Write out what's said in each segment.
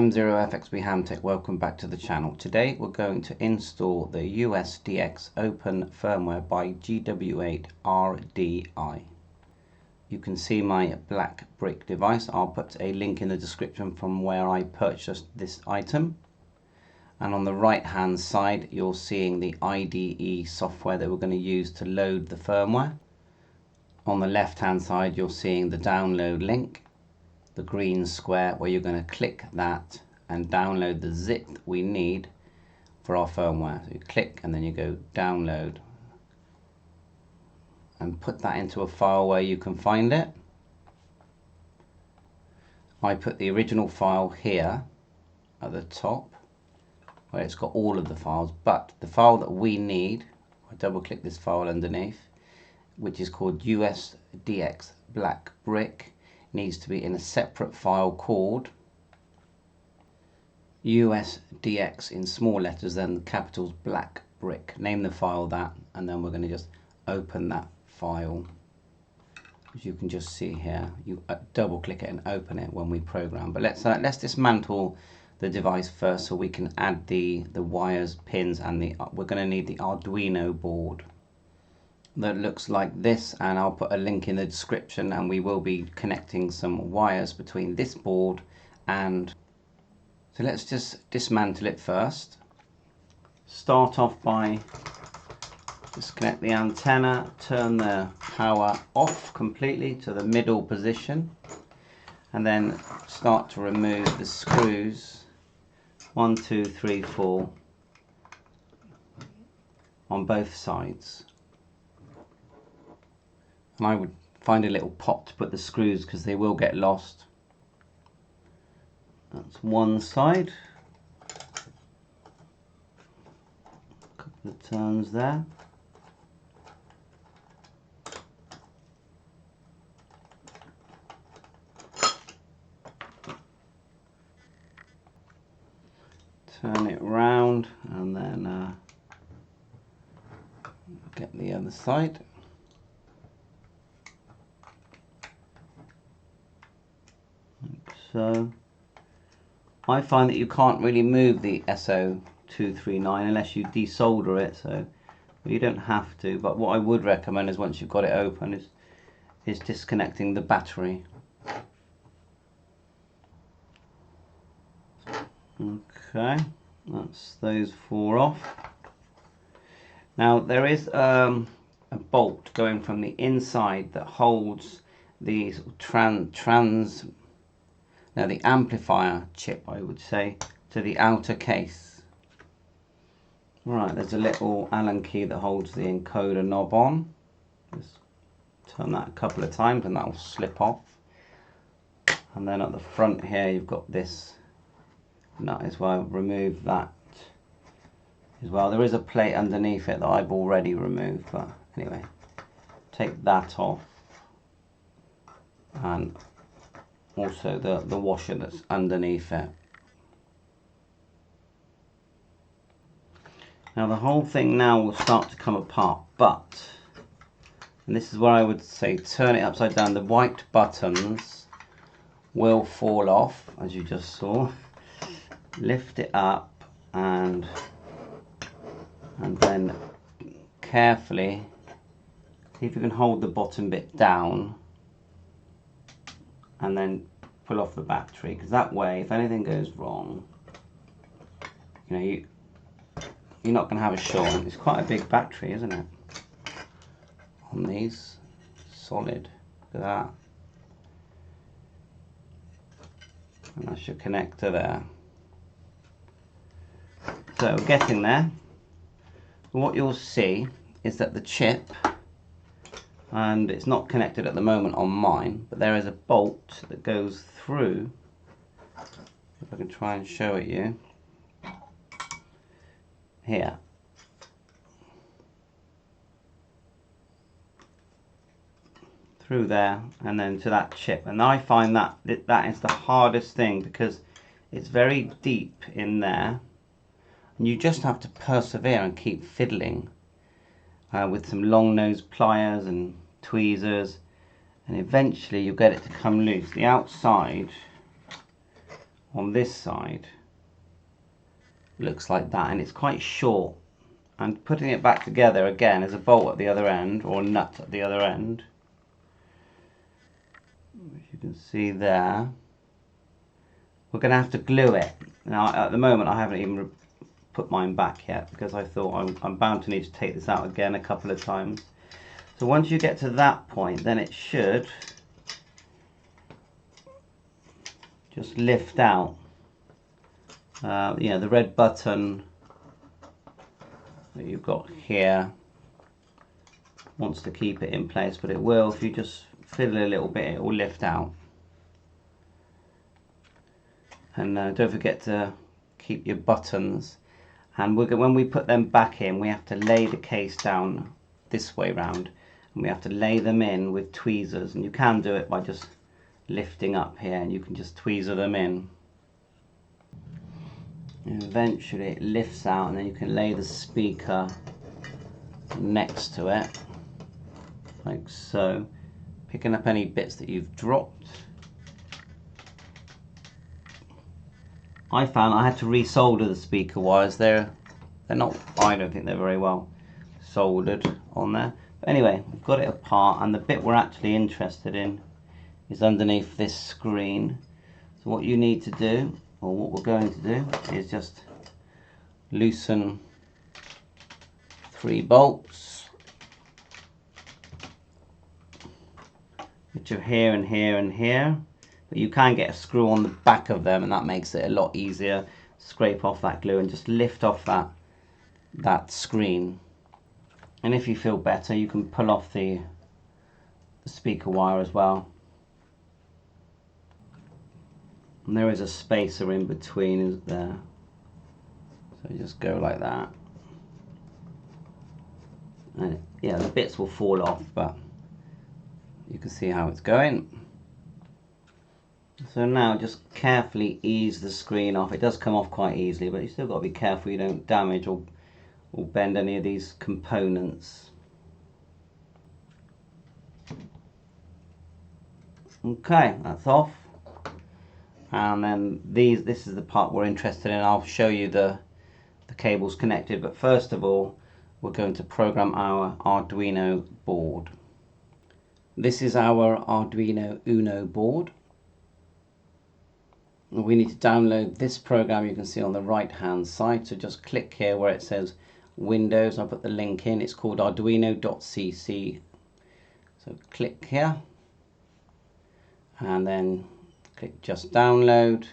I'm ZeroFXB Hamtech. Welcome back to the channel. Today we're going to install the usDR Open Firmware by GW8RDI. You can see my black brick device. I'll put a link in the description from where I purchased this item. And on the right hand side you're seeing the IDE software that we're going to use to load the firmware. On the left hand side you're seeing the download link, the green square where you're going to click that and download the zip we need for our firmware. So you click and then you go download and put that into a file where you can find it. I put the original file here at the top where it's got all of the files, but the file that we I double click this file underneath, which is called usDR black brick, needs to be in a separate file called usDR in small letters, then the capitals black brick. Name the file that, and then we're going to just open that file. As you can just see here, you double click it and open it when we program. But let's dismantle the device first so we can add the wires, pins, and we're going to need the Arduino board that looks like this, and I'll put a link in the description, and we will be connecting some wires between this board and so let's just dismantle it first. Start off by disconnect the antenna, turn the power off completely to the middle position, and then start to remove the screws 1, 2, 3, 4 on both sides. And I would find a little pot to put the screws because they will get lost. That's one side. A couple of turns there. Turn it round and then get the other side. So I find that you can't really move the SO239 unless you desolder it, so you don't have to, but what I would recommend is once you've got it open is disconnecting the battery. Okay, that's those 4 off. Now there is a bolt going from the inside that holds the the amplifier chip, I would say, to the outer case. Right, there's a little Allen key that holds the encoder knob on. Just turn that a couple of times and that will slip off. And then at the front here you've got this nut as well. Remove that as well. There is a plate underneath it that I've already removed, but anyway, take that off, and also the washer that's underneath it. Now the whole thing now will start to come apart, but, and this is where I would say turn it upside down, the white buttons will fall off, as you just saw. Lift it up and then carefully see if you can hold the bottom bit down and then pull off the battery, because that way if anything goes wrong, you know, you're not going to have a short. It's quite a big battery, isn't it, on these? Solid. Look at that. And that's your connector there. So getting there, what you'll see is that the chip, and it's not connected at the moment on mine, but there is a bolt that goes through, if I can try and show it you, here. Through there and then to that chip, and I find that that is the hardest thing because it's very deep in there, and you just have to persevere and keep fiddling with some long nose pliers and tweezers, and eventually you'll get it to come loose. The outside on this side looks like that, and it's quite short. And putting it back together again is a bolt at the other end, or a nut at the other end, as you can see there. We're going to have to glue it. Now at the moment I haven't even put mine back yet, because I thought I'm bound to need to take this out again a couple of times. So once you get to that point, then it should just lift out. You know, the red button that you've got here wants to keep it in place, but it will, if you just fiddle a little bit, it will lift out. And don't forget to keep your buttons. And when we put them back in, we have to lay the case down this way round, and we have to lay them in with tweezers. And you can do it by just lifting up here, and you can just tweezer them in. And eventually it lifts out, and then you can lay the speaker next to it, like so, picking up any bits that you've dropped. I found I had to resolder the speaker wires. They're not, I don't think they're very well soldered on there. But anyway, we've got it apart, and the bit we're actually interested in is underneath this screen. So what you need to do, or what we're going to do, is just loosen 3 bolts, which are here and here and here. But you can get a screw on the back of them, and that makes it a lot easier. Scrape off that glue and just lift off that screen. And if you feel better, you can pull off the speaker wire as well. And there is a spacer in between, isn't there? So you just go like that. And yeah, the bits will fall off, but you can see how it's going. So now just carefully ease the screen off. It does come off quite easily, but you still got to be careful you don't damage or bend any of these components. Okay, that's off. And then this is the part we're interested in. I'll show you the cables connected, but first of all we're going to program our Arduino board. This is our Arduino Uno board. We need to download this program you can see on the right hand side, so just click here where it says Windows. I'll put the link in. It's called arduino.cc. So click here and then click just download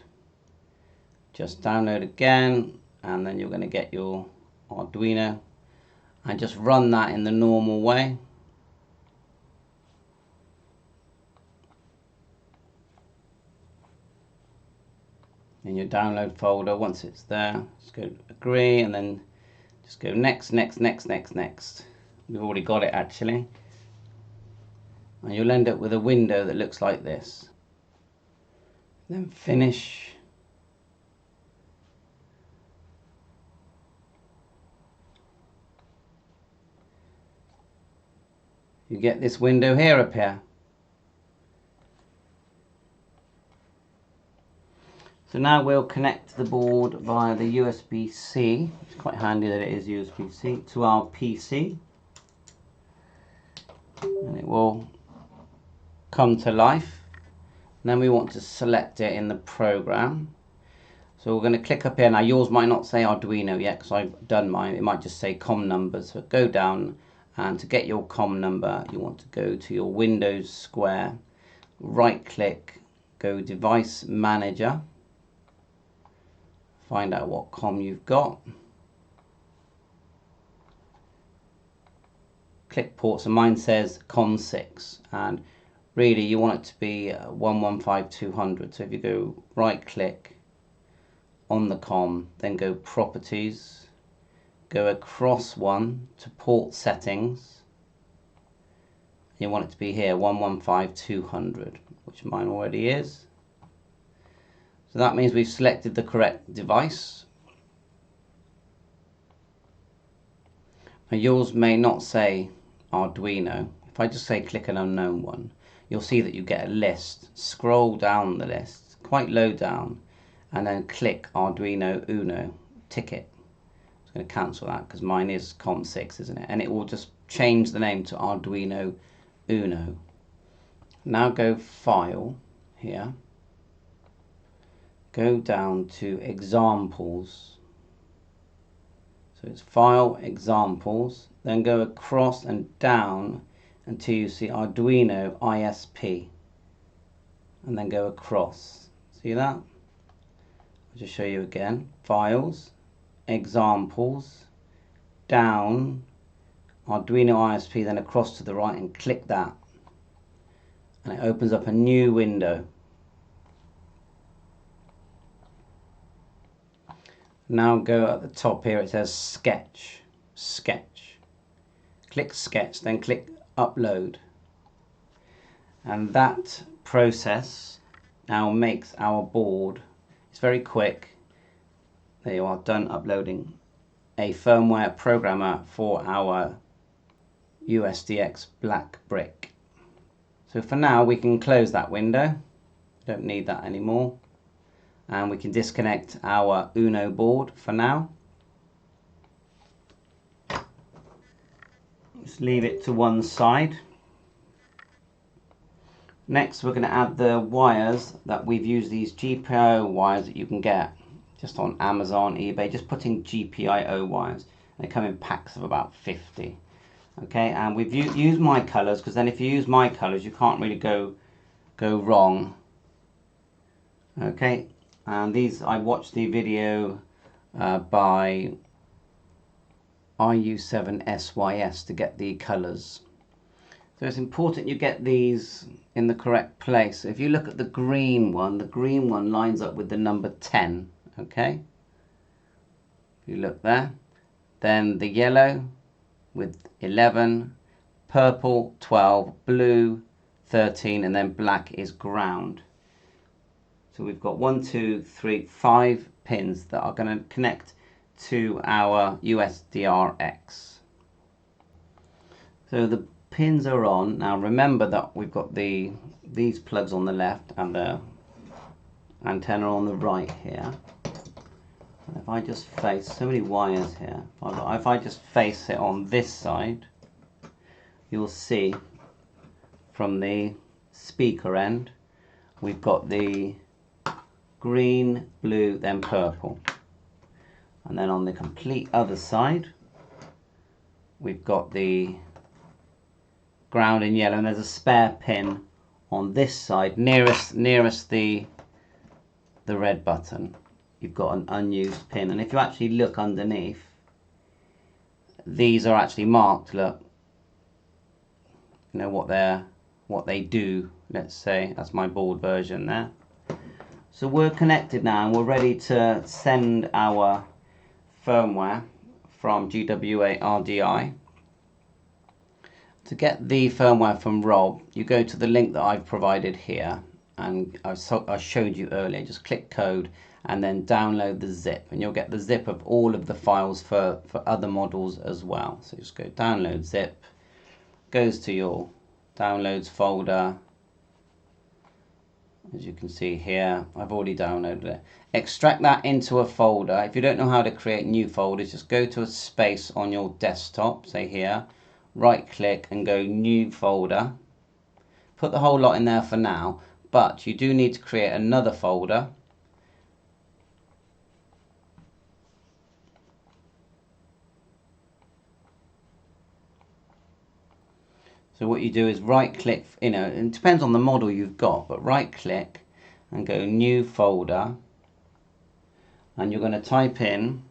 again, and then you're going to get your Arduino, and just run that in the normal way. In your download folder, once it's there, just go agree, and then just go next. We've already got it actually, and you'll end up with a window that looks like this. Then finish. You get this window here appear. So now we'll connect the board via the USB-C. It's quite handy that it is USB-C, to our PC. And it will come to life. And then we want to select it in the program. So we're going to click up here. Now yours might not say Arduino yet because I've done mine. It might just say COM number. So go down, and to get your COM number you want to go to your Windows square, right click, go Device Manager. Find out what COM you've got. Click port. So mine says COM6, and really you want it to be 115200. So if you go right click on the COM, then go Properties, go across one to Port Settings. You want it to be here 115200, which mine already is. So that means we've selected the correct device. Now yours may not say Arduino. If I just say click an unknown one, you'll see that you get a list. Scroll down the list, quite low down, and then click Arduino Uno, tick it. I'm going to cancel that because mine is COM6, isn't it? And it will just change the name to Arduino Uno. Now go File here, go down to Examples. So it's File, Examples, then go across and down until you see Arduino ISP, and then go across. See that? I'll just show you again. Files, Examples, down, Arduino ISP, then across to the right and click that. And it opens up a new window. Now go at the top here, it says Sketch. Sketch. Click Sketch, then click Upload. And that process now makes our board, it's very quick. There you are, done uploading a firmware programmer for our USDX black brick. So for now we can close that window, don't need that anymore, and we can disconnect our Uno board for now. Just leave it to one side. Next we're going to add the wires that we've used, these GPIO wires that you can get just on Amazon, eBay, just putting GPIO wires. They come in packs of about 50. Okay, and we've used my colours because then if you use my colours you can't really go wrong. Okay, and these, I watched the video by IU7SYS to get the colours. So it's important you get these in the correct place. If you look at the green one lines up with the number 10. Okay, if you look there, then the yellow with 11, purple 12, blue 13, and then black is ground. So we've got 1, 2, 3, 5 pins that are going to connect to our usDR-X. So the pins are on. Now remember that we've got these plugs on the left and the antenna on the right here. And if I just face, so many wires here, if I just face it on this side, you'll see from the speaker end we've got the green, blue, then purple, and then on the complete other side we've got the ground in yellow, and there's a spare pin on this side nearest the red button. You've got an unused pin, and if you actually look underneath, these are actually marked. Look, you know what they do. Let's say that's my board version there. So we're connected now, and we're ready to send our firmware from GW8RDI. To get the firmware from Rob, you go to the link that I've provided here, and I showed you earlier. Just click code and then download the zip, and you'll get the zip of all of the files for other models as well. So just go download zip, goes to your downloads folder. As you can see here, I've already downloaded it. Extract that into a folder. If you don't know how to create new folders, just go to a space on your desktop, say here, right click and go new folder. Put the whole lot in there for now, but you do need to create another folder. So what you do is right click, it depends on the model you've got, but right click and go new folder, and you're going to type in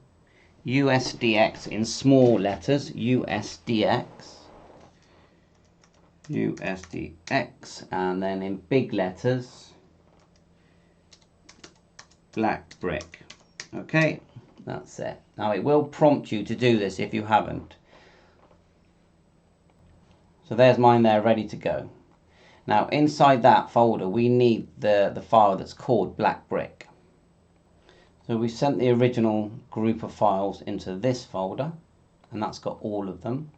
USDX in small letters, USDX, and then in big letters, black brick. Okay, that's it. Now it will prompt you to do this if you haven't. So there's mine there ready to go. Now inside that folder we need the file that's called black brick. So we sent the original group of files into this folder, and that's got all of them.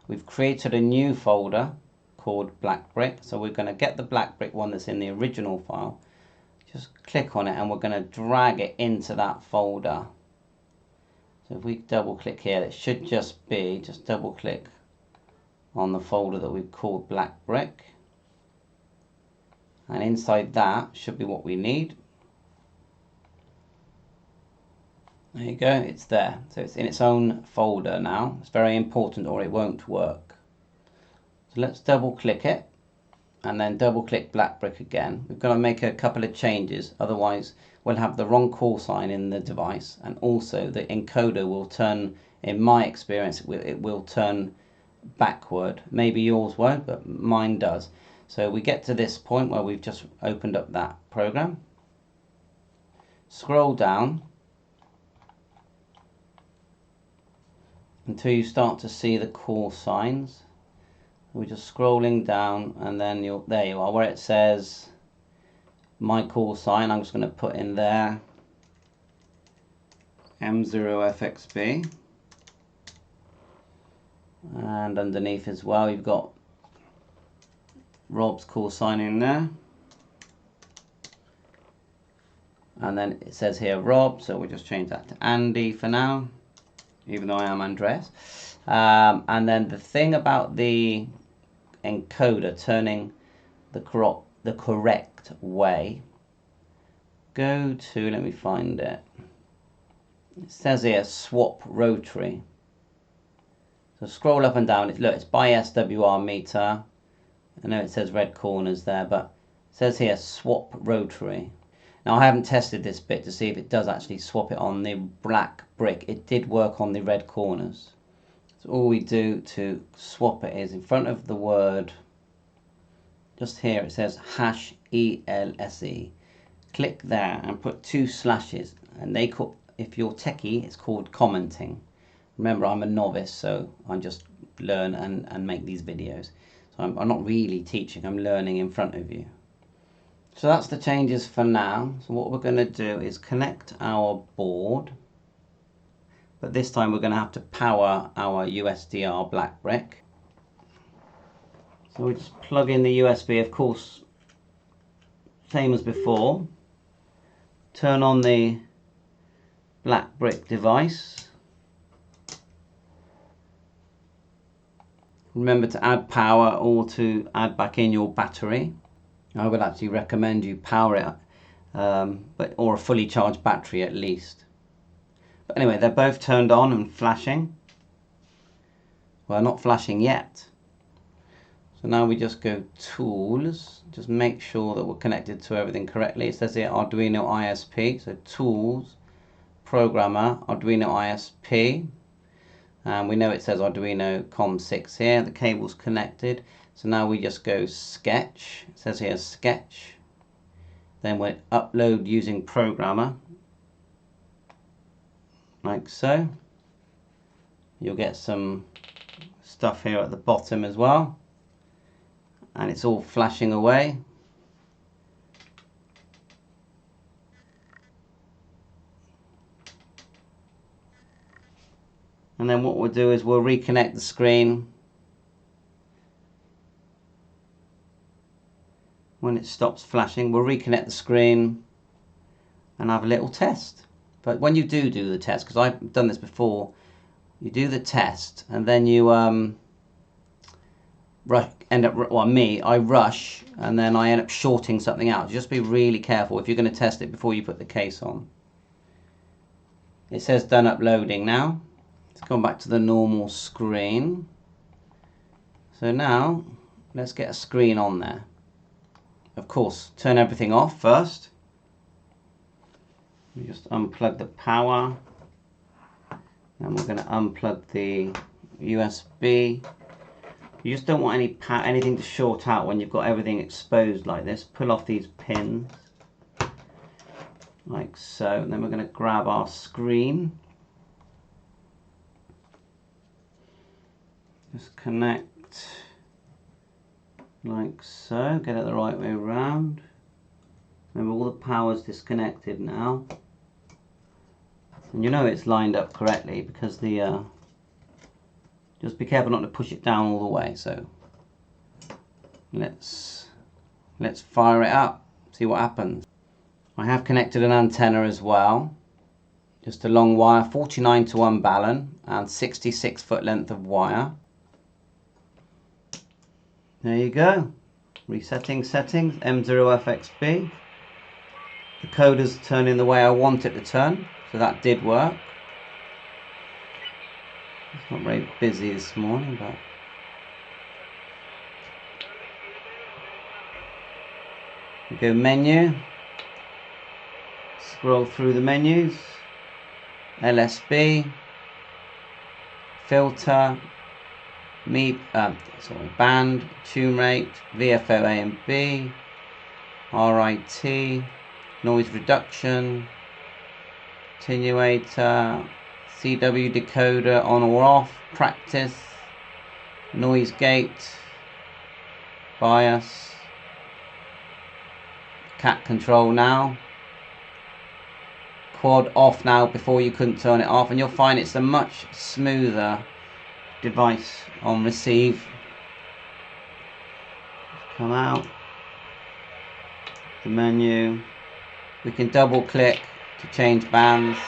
We've created a new folder called black brick, so we're going to get the black brick one that's in the original file, just click on it and we're going to drag it into that folder. So if we double click here, it should just be, just double click on the folder that we've called Black Brick. And inside that should be what we need. There you go, it's there. So it's in its own folder now. It's very important or it won't work. So let's double click it and then double click Black Brick again. We've got to make a couple of changes, otherwise we'll have the wrong call sign in the device, and also the encoder will turn, in my experience, it will turn backward. Maybe yours won't, but mine does. So we get to this point where we've just opened up that program. Scroll down until you start to see the call signs. We're just scrolling down, and then there you are, where it says my call sign. I'm just going to put in there M0FXB, and underneath as well you've got Rob's call sign in there, and then it says here Rob, so we'll just change that to Andy for now, even though I am Andreas. And then the thing about the encoder turning the correct way, go to, let me find it, it says here swap rotary. So scroll up and down, look, it's by SWR meter. I know it says RedCorners there, but it says here swap rotary. Now I haven't tested this bit to see if it does actually swap it on the Black Brick. It did work on the RedCorners. So all we do to swap it is in front of the word, just here it says #ELSE. Click there and put 2 slashes, and they call, if you're techie, it's called commenting. Remember, I'm a novice, so I just learn and make these videos. So I'm not really teaching, I'm learning in front of you. So that's the changes for now. So what we're going to do is connect our board. But this time we're going to have to power our usDR Black Brick. So we just plug in the USB, of course, same as before. Turn on the Black Brick device. Remember to add power or to add back in your battery. I would actually recommend you power it, or a fully charged battery at least. But anyway, they're both turned on and flashing. Well, not flashing yet. So now we just go Tools, just make sure that we're connected to everything correctly. It says here Arduino ISP, so Tools, Programmer, Arduino ISP. And we know it says Arduino COM6 here, the cable's connected. So now we just go Sketch, it says here Sketch. Then we upload using Programmer. Like so. You'll get some stuff here at the bottom as well, and it's all flashing away. And then what we'll do is we'll reconnect the screen when it stops flashing. We'll reconnect the screen and have a little test. But when you do the test, because I've done this before, you do the test and then you I rush and then I end up shorting something out. Just be really careful if you're going to test it before you put the case on. It says done uploading now. It's gone back to the normal screen. So now let's get a screen on there. Of course, turn everything off first. We just unplug the power, and we're going to unplug the USB. You just don't want anything to short out when you've got everything exposed like this. Pull off these pins, like so, and then we're going to grab our screen. Just connect like so, get it the right way around. Remember, all the power's disconnected now. And you know it's lined up correctly because the just be careful not to push it down all the way. So let's fire it up, see what happens. I have connected an antenna as well. Just a long wire, 49 to 1 balun and 66 foot length of wire. There you go. Resetting settings, M0FXB. The coder's turning the way I want it to turn, so that did work. It's not very busy this morning, but we go menu, scroll through the menus, LSB, filter, band, tune rate, VFO A and B, RIT, noise reduction, attenuator, CW decoder on or off, practice, noise gate, bias, cat control now, quad off now before you couldn't turn it off, and you'll find it's a much smoother device on receive. Come out the menu, we can double click to change bands.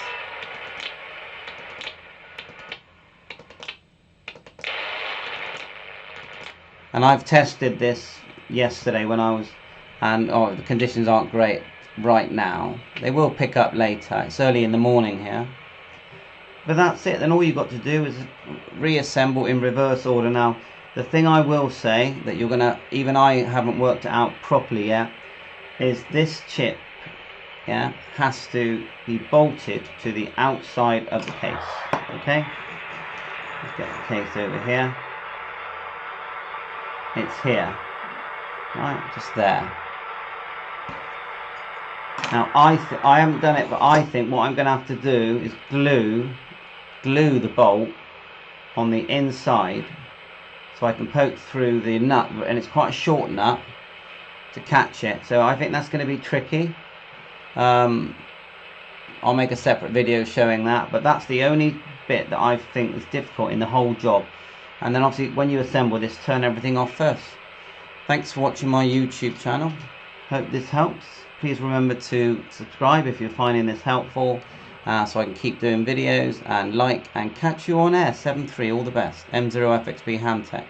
And I've tested this yesterday when I was, and the conditions aren't great right now. They will pick up later. It's early in the morning here. But that's it. Then all you've got to do is reassemble in reverse order. Now, the thing I will say that you're gonna, even I haven't worked it out properly yet, is this chip, yeah, has to be bolted to the outside of the case. Okay. Let's get the case over here. It's here, right, just there. Now I haven't done it, but I think what I'm going to have to do is glue the bolt on the inside, so I can poke through the nut, and it's quite a short nut to catch it. So I think that's going to be tricky. I'll make a separate video showing that, but that's the only bit that I think is difficult in the whole job. And then obviously when you assemble this, turn everything off first. Thanks for watching my YouTube channel. Hope this helps. Please remember to subscribe if you're finding this helpful, so I can keep doing videos, and like, and catch you on air. 7.3, all the best. M0FXB Ham Tech.